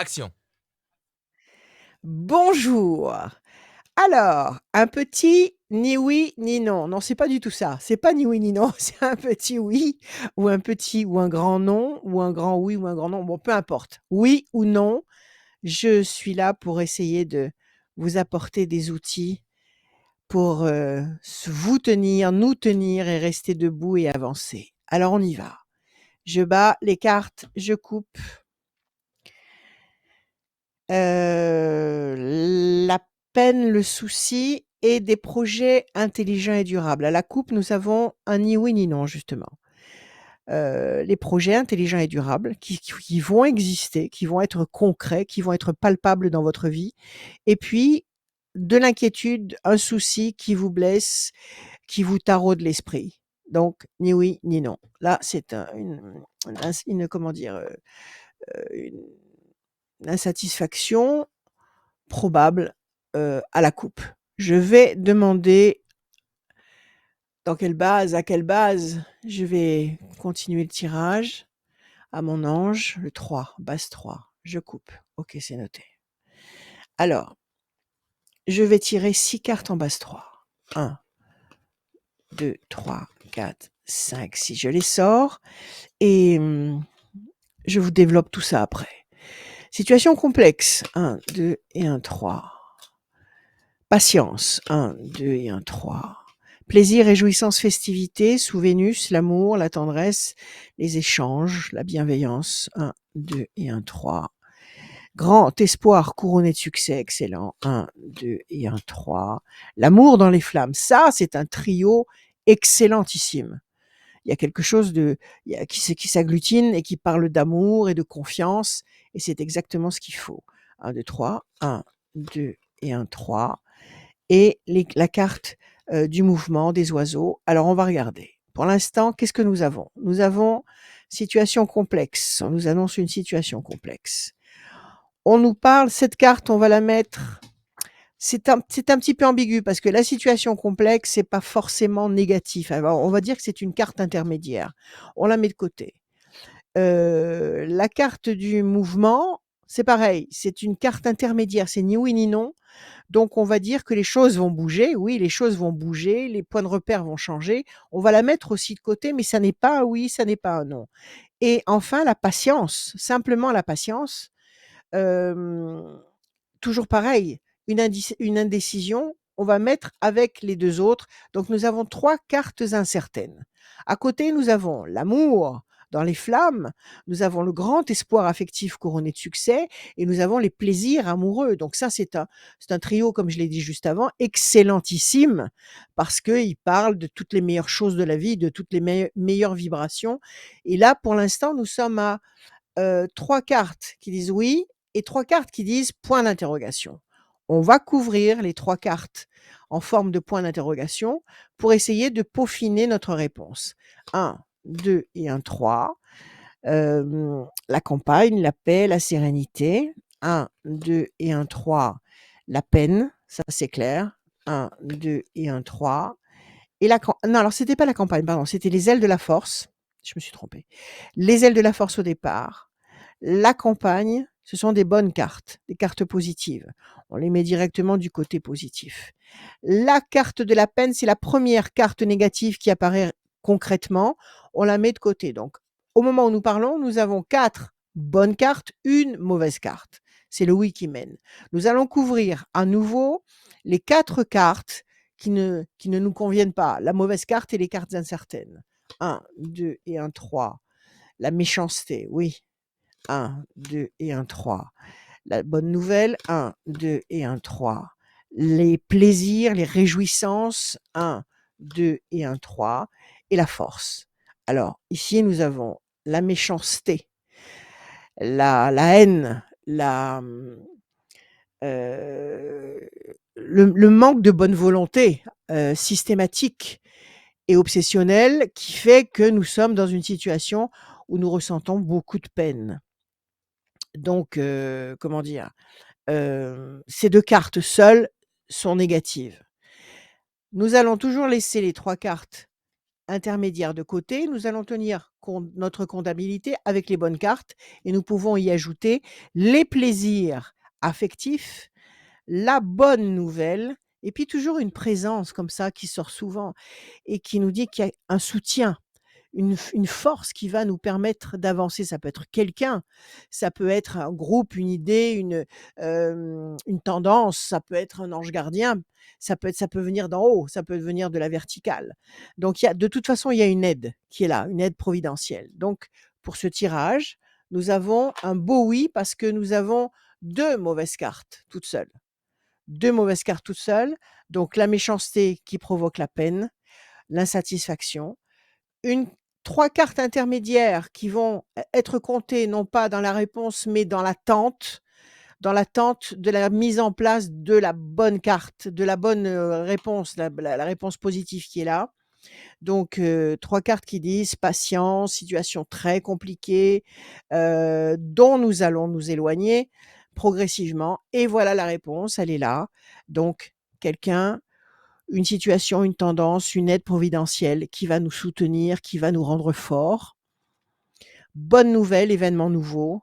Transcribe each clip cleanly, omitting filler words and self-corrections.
Action. Bonjour. Alors, un petit ni oui ni non. Non, c'est pas du tout ça. C'est pas ni oui ni non, c'est un petit oui ou un petit ou un grand non ou un grand oui ou un grand non. Bon, peu importe. Oui ou non, je suis là pour essayer de vous apporter des outils pour vous tenir, nous tenir et rester debout et avancer. Alors on y va. Je bats les cartes, je coupe. La peine, le souci et des projets intelligents et durables. À la coupe, nous avons un ni oui ni non, justement. Les projets intelligents et durables qui vont exister, qui vont être concrets, qui vont être palpables dans votre vie. Et puis, de l'inquiétude, un souci qui vous blesse, qui vous taraude l'esprit. Donc, ni oui ni non. Là, c'est comment dire, une insatisfaction probable, à la coupe. Je vais demander à quelle base je vais continuer le tirage à mon ange, le 3, base 3. Je coupe. OK, c'est noté. Alors, je vais tirer 6 cartes en base 3. 1, 2, 3, 4, 5, 6. Je les sors et je vous développe tout ça après. Situation complexe. 1, 2 et 1, 3. Patience. 1, 2 et 1, 3. Plaisir, réjouissance, festivité, sous Vénus, l'amour, la tendresse, les échanges, la bienveillance. 1, 2 et 1, 3. Grand espoir couronné de succès, excellent. 1, 2 et 1, 3. L'amour dans les flammes, ça, c'est un trio excellentissime. Il y a quelque chose qui s'agglutine et qui parle d'amour et de confiance, et c'est exactement ce qu'il faut. 1, 2, 3. 1, 2 et 1, 3. Et la carte du mouvement des oiseaux. Alors, on va regarder. Pour l'instant, qu'est-ce que nous avons? Nous avons situation complexe. On nous annonce une situation complexe. On nous parle, cette carte, on va la mettre. C'est un petit peu ambigu parce que la situation complexe, c'est pas forcément négatif. Alors, on va dire que c'est une carte intermédiaire. On la met de côté. La carte du mouvement, c'est pareil. C'est une carte intermédiaire. C'est ni oui ni non. Donc, on va dire que les choses vont bouger. Oui, les choses vont bouger, les points de repère vont changer. On va la mettre aussi de côté, mais ça n'est pas un oui, ça n'est pas un non. Et enfin, la patience, simplement la patience. Toujours pareil, une indécision, on va mettre avec les 2 autres. Donc, nous avons 3 cartes incertaines. À côté, nous avons l'amour dans les flammes, nous avons le grand espoir affectif couronné de succès et nous avons les plaisirs amoureux. Donc ça, c'est un trio, comme je l'ai dit juste avant, excellentissime parce qu'il parle de toutes les meilleures choses de la vie, de toutes les meilleures vibrations. Et là, pour l'instant, nous sommes à 3 cartes qui disent oui et 3 cartes qui disent point d'interrogation. On va couvrir les 3 cartes en forme de point d'interrogation pour essayer de peaufiner notre réponse. 1, 2 et 1, 3. La campagne, la paix, la sérénité. 1, 2 et 1, 3. La peine, ça c'est clair. 1, 2 et 1, 3. Et non, alors c'était pas la campagne, pardon, c'était les ailes de la force. Je me suis trompée. Les ailes de la force au départ. La campagne, ce sont des bonnes cartes, des cartes positives. On les met directement du côté positif. La carte de la peine, c'est la première carte négative qui apparaît concrètement. On la met de côté. Donc, au moment où nous parlons, nous avons 4 bonnes cartes, une mauvaise carte. C'est le oui qui mène. Nous allons couvrir à nouveau les 4 cartes qui ne nous conviennent pas. La mauvaise carte et les cartes incertaines. 1, 2 et 1, 3. La méchanceté, oui. 1, 2 et 1, 3. La bonne nouvelle, 1, 2 et 1, 3. Les plaisirs, les réjouissances, 1, 2 et 1, 3. Et la force. Alors, ici, nous avons la méchanceté, la haine, le manque de bonne volonté systématique et obsessionnel qui fait que nous sommes dans une situation où nous ressentons beaucoup de peine. Donc, comment dire? Ces 2 cartes seules sont négatives. Nous allons toujours laisser les 3 cartes intermédiaire de côté, nous allons tenir notre comptabilité avec les bonnes cartes et nous pouvons y ajouter les plaisirs affectifs, la bonne nouvelle et puis toujours une présence comme ça qui sort souvent et qui nous dit qu'il y a un soutien, une force qui va nous permettre d'avancer. Ça peut être quelqu'un, ça peut être un groupe, une idée, une tendance, ça peut être un ange gardien, ça peut venir d'en haut, ça peut venir de la verticale. Donc il y a de toute façon, il y a une aide qui est là, une aide providentielle. Donc pour ce tirage, nous avons un beau oui parce que nous avons 2 mauvaises cartes toutes seules. 2 mauvaises cartes toutes seules, donc la méchanceté qui provoque la peine, l'insatisfaction, une 3 cartes intermédiaires qui vont être comptées non pas dans la réponse, mais dans l'attente de la mise en place de la bonne carte, de la bonne, réponse, la réponse positive qui est là. Donc 3 cartes qui disent: «Patience, situation très compliquée, dont nous allons nous éloigner progressivement» et voilà la réponse, elle est là. Donc quelqu'un, une situation, une tendance, une aide providentielle qui va nous soutenir, qui va nous rendre forts. Bonne nouvelle, événement nouveau,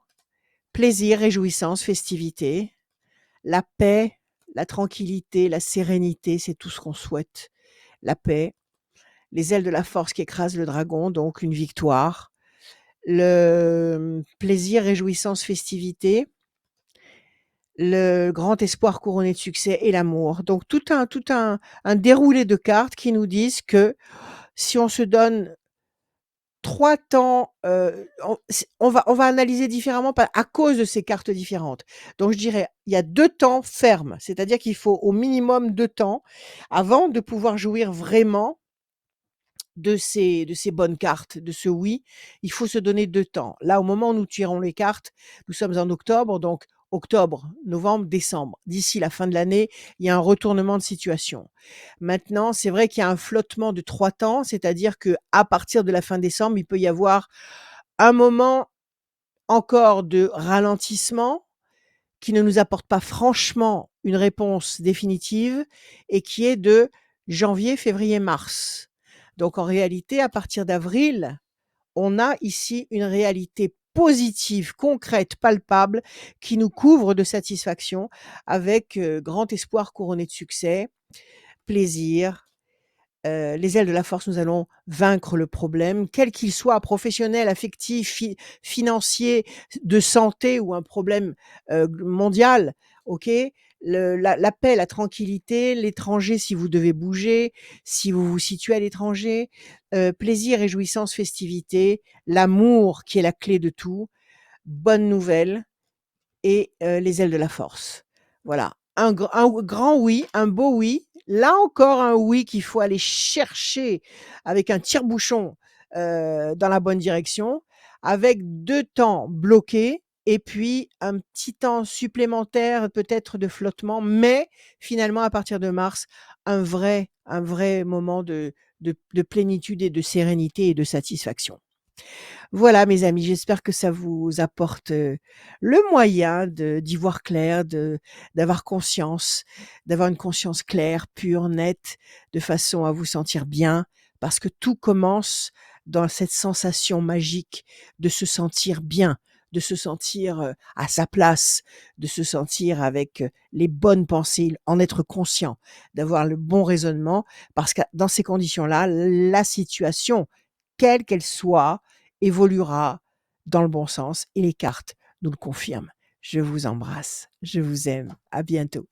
plaisir, réjouissance, festivité, la paix, la tranquillité, la sérénité, c'est tout ce qu'on souhaite. La paix, les ailes de la force qui écrasent le dragon, donc une victoire. Le plaisir, réjouissance, festivité, le grand espoir couronné de succès et l'amour. Donc tout un déroulé de cartes qui nous disent que si on se donne 3 temps, on va analyser différemment à cause de ces cartes différentes. Donc je dirais, il y a 2 temps fermes, c'est-à-dire qu'il faut au minimum 2 temps avant de pouvoir jouir vraiment de ces bonnes cartes, de ce oui, il faut se donner 2 temps. Là, au moment où nous tirons les cartes, nous sommes en octobre, donc octobre, novembre, décembre. D'ici la fin de l'année, il y a un retournement de situation. Maintenant, c'est vrai qu'il y a un flottement de 3 temps, c'est-à-dire que à partir de la fin décembre, il peut y avoir un moment encore de ralentissement qui ne nous apporte pas franchement une réponse définitive et qui est de janvier, février, mars. Donc en réalité, à partir d'avril, on a ici une réalité positive, concrète, palpable, qui nous couvre de satisfaction avec grand espoir couronné de succès, plaisir, les ailes de la force, nous allons vaincre le problème, quel qu'il soit, professionnel, affectif, financier, de santé ou un problème mondial, ok. La paix, la tranquillité, l'étranger si vous devez bouger, si vous vous situez à l'étranger, plaisir, réjouissance, festivité, l'amour qui est la clé de tout, bonne nouvelle, et les ailes de la force. Voilà, un grand oui, un beau oui. Là encore, un oui qu'il faut aller chercher avec un tire-bouchon, dans la bonne direction, avec 2 temps bloqués et puis un petit temps supplémentaire peut-être de flottement, mais finalement à partir de mars, un vrai moment de plénitude et de sérénité et de satisfaction. Voilà mes amis, j'espère que ça vous apporte, le moyen d'y voir clair, d'avoir conscience, d'avoir une conscience claire, pure, nette, de façon à vous sentir bien. Parce que tout commence dans cette sensation magique de se sentir bien, de se sentir, à sa place, de se sentir avec, les bonnes pensées, en être conscient, d'avoir le bon raisonnement. Parce que dans ces conditions-là, la situation, quelle qu'elle soit, évoluera dans le bon sens et les cartes nous le confirment. Je vous embrasse, je vous aime, à bientôt.